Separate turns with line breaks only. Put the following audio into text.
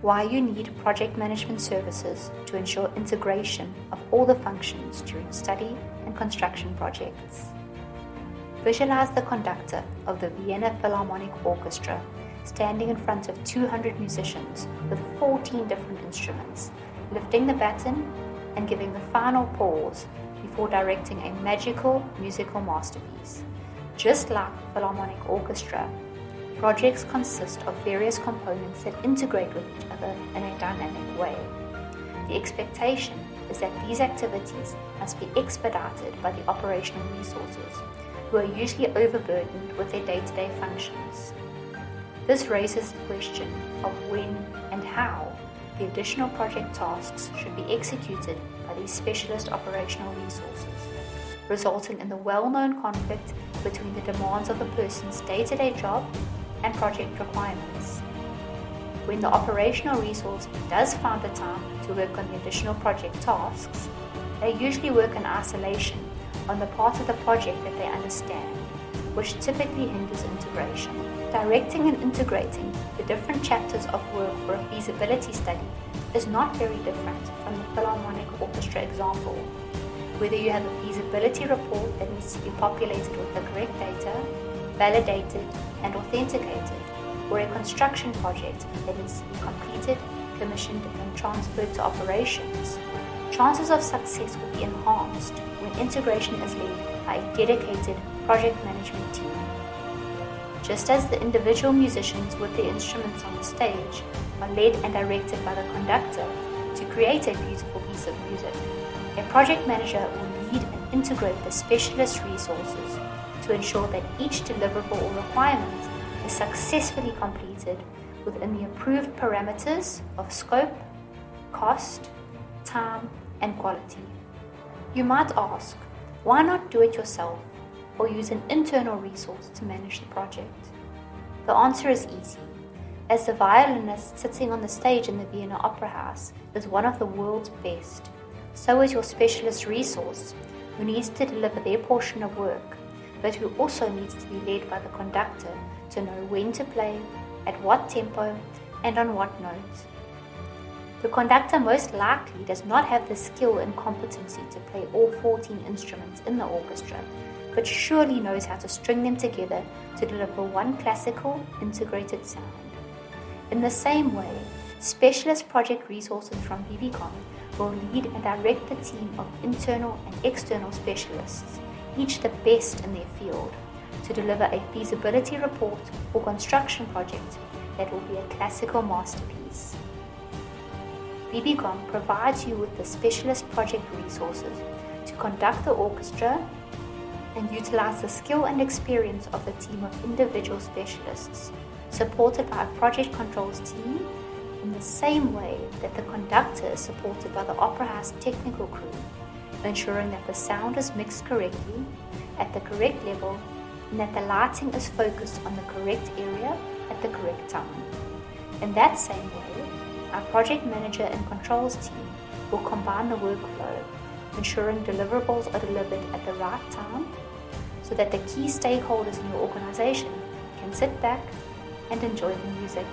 Why you need project management services to ensure integration of all the functions during study and construction projects. Visualize the conductor of the Vienna Philharmonic Orchestra standing in front of 200 musicians with 14 different instruments, lifting the baton and giving the final pause before directing a magical musical masterpiece. Just like the Philharmonic Orchestra, projects consist of various components that integrate with each other in a dynamic way. The expectation is that these activities must be expedited by the operational resources, who are usually overburdened with their day-to-day functions. This raises the question of when and how the additional project tasks should be executed by these specialist operational resources, resulting in the well-known conflict between the demands of a person's day-to-day job and project requirements. When the operational resource does find the time to work on the additional project tasks, they usually work in isolation on the part of the project that they understand, which typically hinders integration. Directing and integrating the different chapters of work for a feasibility study is not very different from the Philharmonic Orchestra example. Whether you have a feasibility report that needs to be populated with the correct data, validated and authenticated, or a construction project that needs to be completed, commissioned and transferred to operations, chances of success will be enhanced when integration is led by a dedicated project management team. Just as the individual musicians with their instruments on the stage are led and directed by the conductor to create a beautiful piece of music, a project manager will lead and integrate the specialist resources to ensure that each deliverable or requirement is successfully completed within the approved parameters of scope, cost, time, and quality. You might ask, why not do it yourself or use an internal resource to manage the project? The answer is easy. As the violinist sitting on the stage in the Vienna Opera House is one of the world's best, so is your specialist resource who needs to deliver their portion of work, but who also needs to be led by the conductor to know when to play, at what tempo, and on what note. The conductor most likely does not have the skill and competency to play all 14 instruments in the orchestra, but surely knows how to string them together to deliver one classical, integrated sound. In the same way, specialist project resources from VBKOM will lead and direct the team of internal and external specialists, each the best in their field, to deliver a feasibility report or construction project that will be a classical masterpiece. VBKOM provides you with the specialist project resources to conduct the orchestra and utilize the skill and experience of the team of individual specialists, supported by a project controls team in the same way that the conductor is supported by the Opera House technical crew, ensuring that the sound is mixed correctly, at the correct level, and that the lighting is focused on the correct area at the correct time. In that same way, our project manager and controls team will combine the workflow, ensuring deliverables are delivered at the right time so that the key stakeholders in your organization can sit back and enjoy the music.